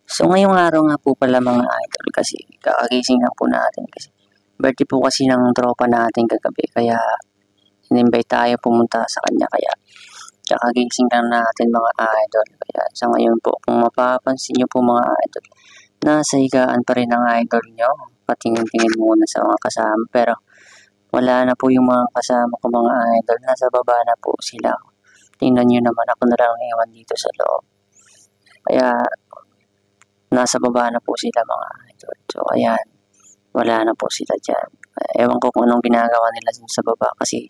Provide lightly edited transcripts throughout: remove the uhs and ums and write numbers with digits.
So ngayong araw nga po pala mga idol kasi kakagising lang po natin kasi birthday po kasi ng tropa natin kagabi kaya in-invite tayo pumunta sa kanya kaya kakagising lang natin mga idol. Kaya sa ngayon po kung mapapansin nyo po mga idol, nasa higaan pa rin ang idol nyo. Patingin-tingin muna sa mga kasama pero wala na po yung mga kasama ko mga idol. Nasa baba na po sila. Tingnan nyo naman ako na lang iwan dito sa loob. Kaya nasa baba na po sila mga idol. So ayan, wala na po sila dyan. Ewan ko kung anong ginagawa nila sa baba kasi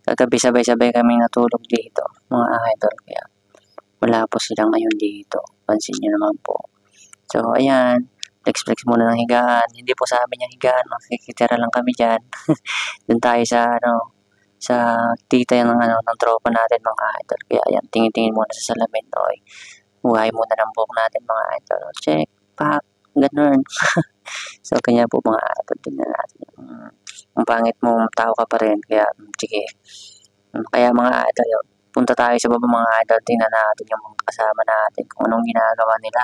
kagabi sabay-sabay kaming natulog dito mga idol. Kaya wala po sila ngayon dito. Pansin nyo naman po. So ayan, flex-flex muna ng higaan. Hindi po sa amin yung higaan, makikitira lang kami dyan. Doon tayo sa tita ng tropa natin mga idol. Kaya ayan, tingin-tingin muna sa salamin. Oy, buhay muna ng buhok natin mga idol. Check, pak, ganun. So kanya po mga idol, tingnan natin. Ang pangit mo, tao ka pa rin. Kaya sige. Kaya mga idol, punta tayo sa baba mga idol. Tingnan natin yung mga kasama natin kung anong ginagawa nila.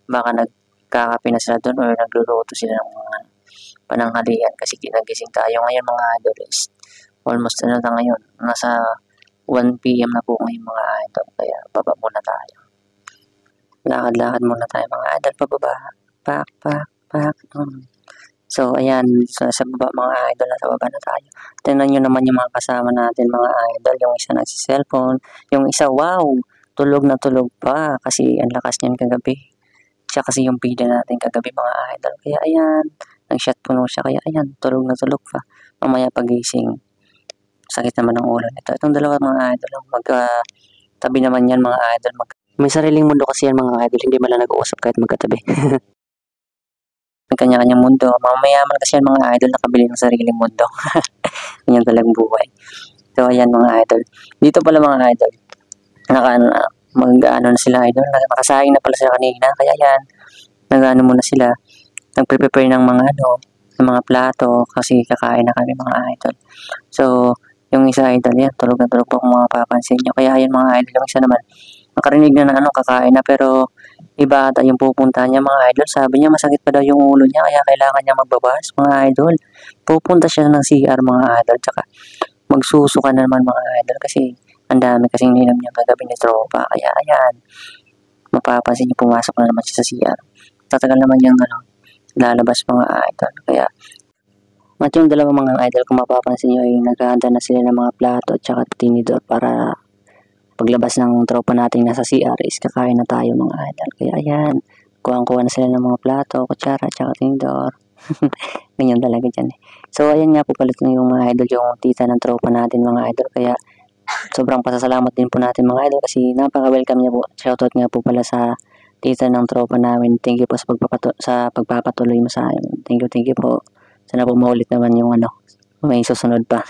Baka nagkakape na sila doon or nagluluto sila ng mga pananghalian kasi nagising tayo ngayon mga idol is almost na ngayon. Nasa 1 PM na po ngayon mga idol. Kaya baba muna tayo. Lakad-lakad muna tayo mga idol pababa. Pak. So ayan, sa baba mga idol, nasa baba na tayo. Tingnan nyo naman yung mga kasama natin mga idol. Yung isa nagsi-cellphone, yung isa wow, tulog na tulog pa kasi ang lakas niyan kagabi. Siya kasi yung pida natin kagabi mga idol. Kaya ayan, nag-shot puno siya kaya ayan, tulog na tulog pa. Mamaya pagising, sakit naman ng ulo nito. Itong dalawa mga idol, magkatabi naman yan mga idol. May sariling mundo kasi yan mga idol, hindi man lang nag-uusap kahit magkatabi. May kanya-kanyang mundo. Mayaman kasi yan mga idol, nakabili ng sariling mundo. Ganyan talagang buhay. So ayan mga idol. Dito pala mga idol, mag-ano na sila idol, nakasayang na pala sila kanina. Kaya yan, nag-ano muna sila, nag-prepare ng mga ng mga plato kasi kakain na kami mga idol. So yung isa idol yan, tulog na tulog po kung mga papansin nyo. Kaya yan mga idol, yung isa naman, makarinig na kakain na pero iba ata yung pupunta niya mga idol. Sabi niya masakit pa daw yung ulo niya kaya kailangan niya magbabas mga idol. Pupunta siya ng CR mga idol tsaka magsusuka na naman mga idol kasi ang dami kasing ninom niya kagabi ni tropa. Kaya ayan, mapapansin niyo pumasok na naman siya sa CR. Tatagal naman yung lalabas mga idol. Kaya at yung dalawa mga idol kung mapapansin niyo ay naghahanda na sila ng mga plato at saka tinidor para paglabas ng tropa natin nasa CR is kakain na tayo mga idol. Kaya ayan, kuha na sila ng mga plato, kutsara, tsaka tinidor. Ganyan talaga dyan eh. So ayan nga po pala yung mga idol, yung tita ng tropa natin mga idol. Kaya sobrang pasasalamat din po natin mga idol kasi napaka-welcome niya po. Shoutout nga po pala sa tita ng tropa namin. Thank you po sa pagpapatuloy mo sa akin. Thank you po. Sana po maulit naman yung may susunod pa.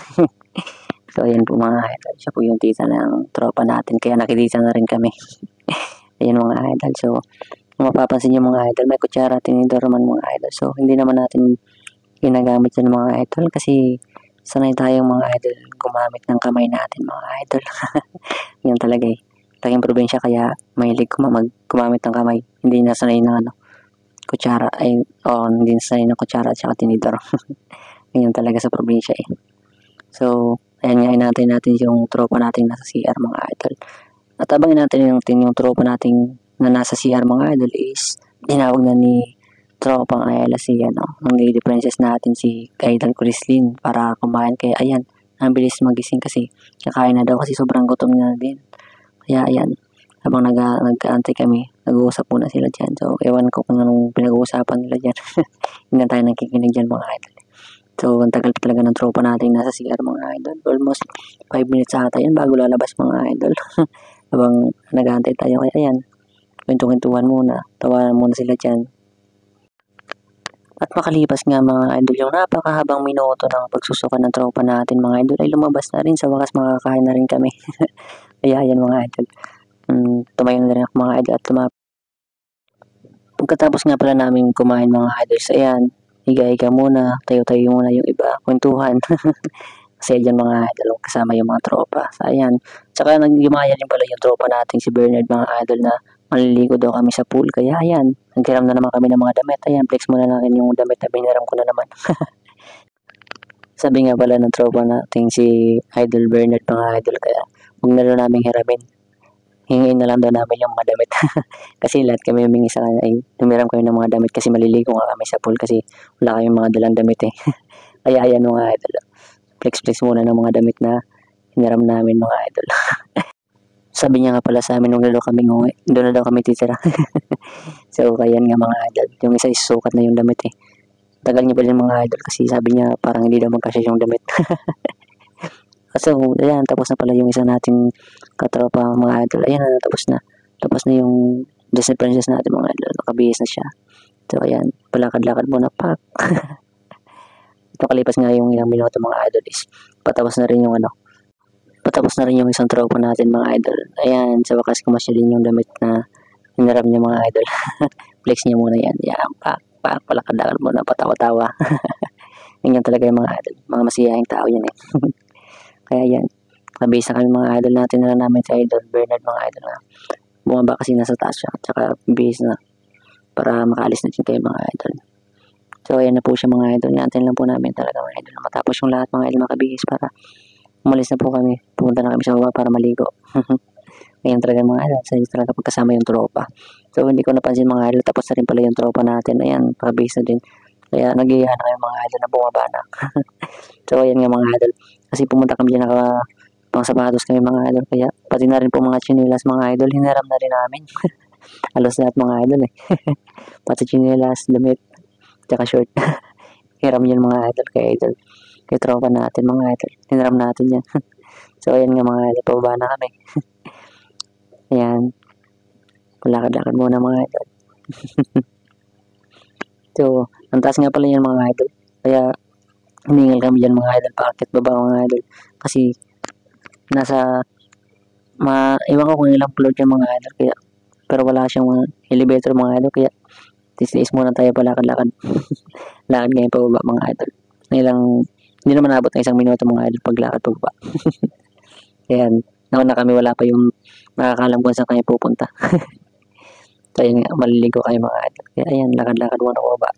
So ayan po mga idol, siya po yung tita ng tropa natin kaya nakikita na rin kami. Ayan mga idol, so kung mapapansin nyo mga idol, may kutsara, tinidor man mga idol. So hindi naman natin ginagamit yan mga idol kasi sanay tayong mga idol gumamit ng kamay natin mga idol. Yan talaga eh. Laking probinsya kaya mahilig gumamit ng kamay. Hindi na sanay ng kutsara, hindi na sanay ng kutsara at saka tinidor. Ganyan talaga sa probinsya eh. So ayan nga, inantay natin yung tropa natin nasa CR mga idol. At abangin natin yung tropa natin na nasa CR mga idol is tinawag na ni tropang Ayala si ang lady princess natin si Idol Chrislyn para kumain. Kaya ayan, ang bilis magising kasi kakain na daw kasi sobrang gutom na din. Kaya ayan, habang nag-aantay kami, nag-uusap muna sila dyan. So ewan ko kung anong pinag-uusapan nila dyan. Hindi na tayo nakikinig dyan mga idol. So, ang tagal pa talaga ng tropa natin nasa CR mga idol. Almost 5 minutes ata yan bago lalabas mga idol. Habang nag-aantay tayo kaya ayan, kwentuhan muna, tawanan muna sila dyan. At makalipas nga mga idol yung napakahabang minuto ng pagsusuka ng tropa natin mga idol ay lumabas na rin. Sa wakas makakain na rin kami. Kaya ayan mga idol. Tumayo na rin ako mga idol at pagkatapos nga pala namin kumain mga idol, so ayan, higa-higa muna, tayo-tayo muna yung iba, kwentuhan. Kasi dyan mga idol, kasama yung mga tropa. So, ayan. Tsaka nagyumaya din pala yung tropa natin si Bernard mga idol na maliligo daw kami sa pool. Kaya ayan, naghiram na naman kami ng mga damit. Ayan, flex muna natin yung damit na biniram ko na naman. Sabi nga pala ng tropa natin si Idol Bernard mga idol. Kaya huwag na daw namin hiramin. Hingin na lang daw namin yung mga damit. Kasi lahat kami humingi sa kanya ay tumiram kami ng mga damit kasi maliligo nga kami sa pool kasi wala kayong mga dalang damit eh. Kaya ayan mga idol. Flex muna ng mga damit na hiniram namin mga idol. Sabi niya nga pala sa amin nung lalo kami nguwi, doon na daw kami titira. So kaya nga mga idol, yung isa isusukat na yung damit eh. Tagal niya pa din mga idol kasi sabi niya parang hindi daw magkasya yung damit. So ayan, tapos na pala yung isa nating katropa mga idol. Ayan na, tapos na. Tapos na yung Disney Princess natin mga idol. Nakabihis na siya. So ayan, palakad-lakad muna. Pak! Ito kalipas nga yung ilang minuto mga idol is patapos na rin yung patapos na rin yung isang tropa natin mga idol. Ayan, sa wakas kumasya din yung damit na hiniram niya mga idol. Flex niya muna yan. Yan, pak, palakad-lakad muna, patawa-tawa. Yan talaga yung mga idol. Mga masiyahing tao yan eh. Kaya yan, kabisa kami mga idol natin na namin sa Idol Bernard mga idol na bumaba kasi nasa taas siya. Tsaka bihis na para makaalis na din kayo mga idol. So ayan na po siya mga idol. Natin lang po namin talaga mga idol. Matapos yung lahat mga idol makabihis para umalis na po kami. Pumunta na kami sa baba para maligo. Ayan talaga mga idol. Sa talaga pagkasama yung tropa. So hindi ko napansin mga idol. Tapos na rin pala yung tropa natin. Ayan, pakabihis na din. Kaya nag-iyahan na kayo mga idol na bumaba na. So ayan nga mga idol. Kasi pumunta kami dyan mga sapatos kami mga idol. Kaya pati na rin po mga chinilas mga idol. Hinaram na rin namin. Halos lahat mga idol eh. Pati chinilas, damit, tsaka short. Hiram yan mga idol kay idol. Kay tropa natin mga idol. Hinaram natin yan. So ayan nga mga idol. Pababa na kami. Ayan. Palakad-lakad muna mga idol. So, ang taas nga pala yan mga idol. Kaya humingal kami dyan mga idol. Paakit baba mga idol. Kasi nasa iwan ko kung ilang floor dyan mga idol. Kaya, pero wala siyang mga elevator mga idol. Kaya tiis muna tayo palakad-lakad. Lakad ngayon pababa mga idol. Hindi naman nabot na 1 minuto mga idol paglakad pababa. Ayan, nauna kami wala pa yung nakakalam kung saan kayo pupunta. So ayan nga, maliligo kayo mga idol. Kaya ayan, lakad-lakad muna pababa.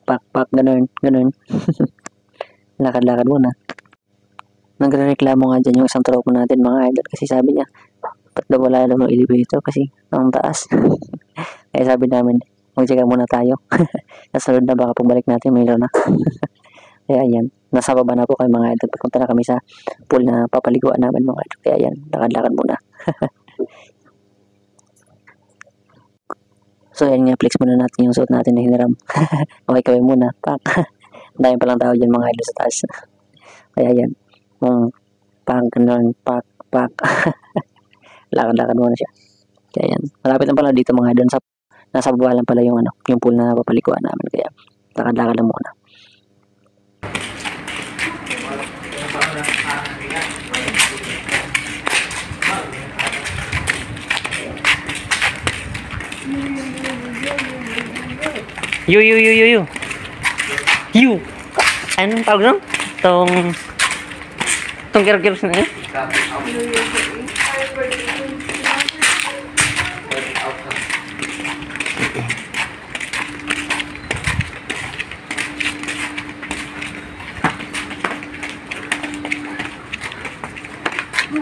Pak, ganun. Lakad-lakad muna. Nagre-reklamo nga dyan yung isang tropa natin mga idol. Kasi sabi niya, ba't daw wala daw ng elevator kasi ang taas. Kaya sabi namin, mag-check muna tayo. Nasunod na baka pagbalik natin, mayroon na. Kaya ayan, nasa baba na po kayo mga idol. Papunta na kami sa pool na papaliguan namin mga idol. Kaya ayan, lakad-lakad muna. So ayan nga, flex muna natin yung suot natin na hiniram. Okay kaway muna. Pak. Dahil palang tao dyan mga idol sa taas. Kaya ayan. Ganun. Pak. Lakad-lakad muna siya. Kaya ayan. Malapit lang pala dito mga idol. Nasa baba lang pala yung yung pool na papaliguan namin. Kaya lakad-lakad lang muna. You. Anong tawag doon? Tong kira-kiros na yun?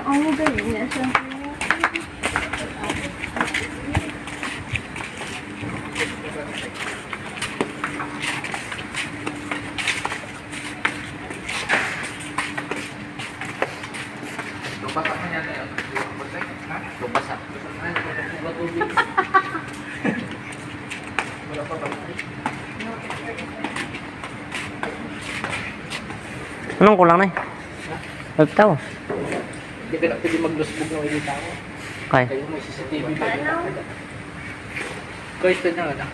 Ang galing niya siya. Basak niya tayo. Basak. Wala pa ba? Anong kulang na eh? Magtaw. Hindi ka na pwede mag-lusbog ng ilita ko. Okay. Kayo mo CCTV pa rin. Question na nga.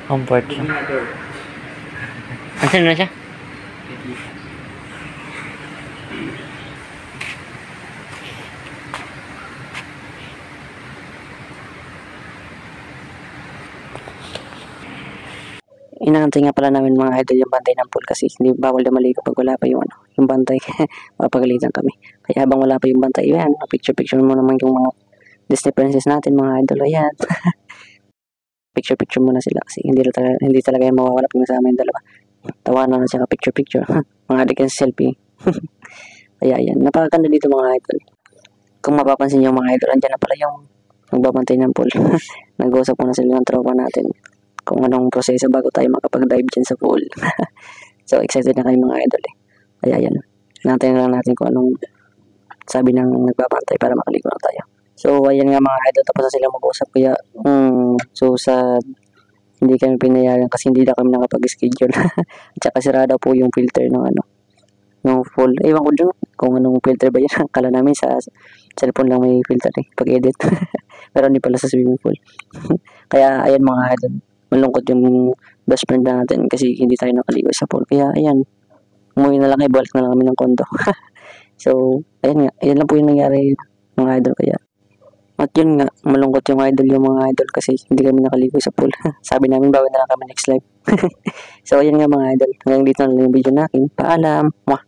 Comfort siya. Ansan na siya? Inaantay nga pala namin mga idol yung bantay ng pool kasi hindi bawal na maligo pag wala pa yung yung bantay. Mapagalitan kami. Kaya habang wala pa yung bantay, yan, picture-picture mo naman yung mga Disney princess natin mga idol. Ayan. Picture-picture muna sila kasi hindi talaga yung mawawala pag nasama yung dalawa. Tawanan na siya ka picture-picture. Mga adik yung selfie. Kaya yan. Napakaganda dito mga idol. Kung mapapansin yung mga idol, andyan na pala yung nagbabantay ng pool. Nag-usap muna sila ng tropa natin kung anong proseso bago tayo makapag-dive dyan sa pool. So, excited na kayo mga idol eh. Kaya yan. Natin lang natin kung anong sabi ng nagbabantay para makaligo na tayo. So, ayan nga mga idol. Tapos na sila mag-usap. Kaya, so sad. Hindi kami pinayagan kasi hindi na kami nakapag-schedule. At saka sira daw po yung filter ng ng pool. Ewan ko dyan kung anong filter ba yan. Kala namin sa cellphone lang may filter eh. Pag-edit. Pero hindi pala sa swimming pool. Kaya, ayan mga idol. Malungkot yung best friend natin kasi hindi tayo nakaligo sa pool. Kaya ayan, umuwi na lang kayo, balik na lang kami ng kondo. So, ayan nga, ayan lang po yung nangyari mga idol. Kaya, at yun nga, malungkot yung mga idol kasi hindi kami nakaligo sa pool. Sabi namin, bawi na lang kami next live. So, ayan nga mga idol, hanggang dito na lang yung video natin. Paalam! Mwah!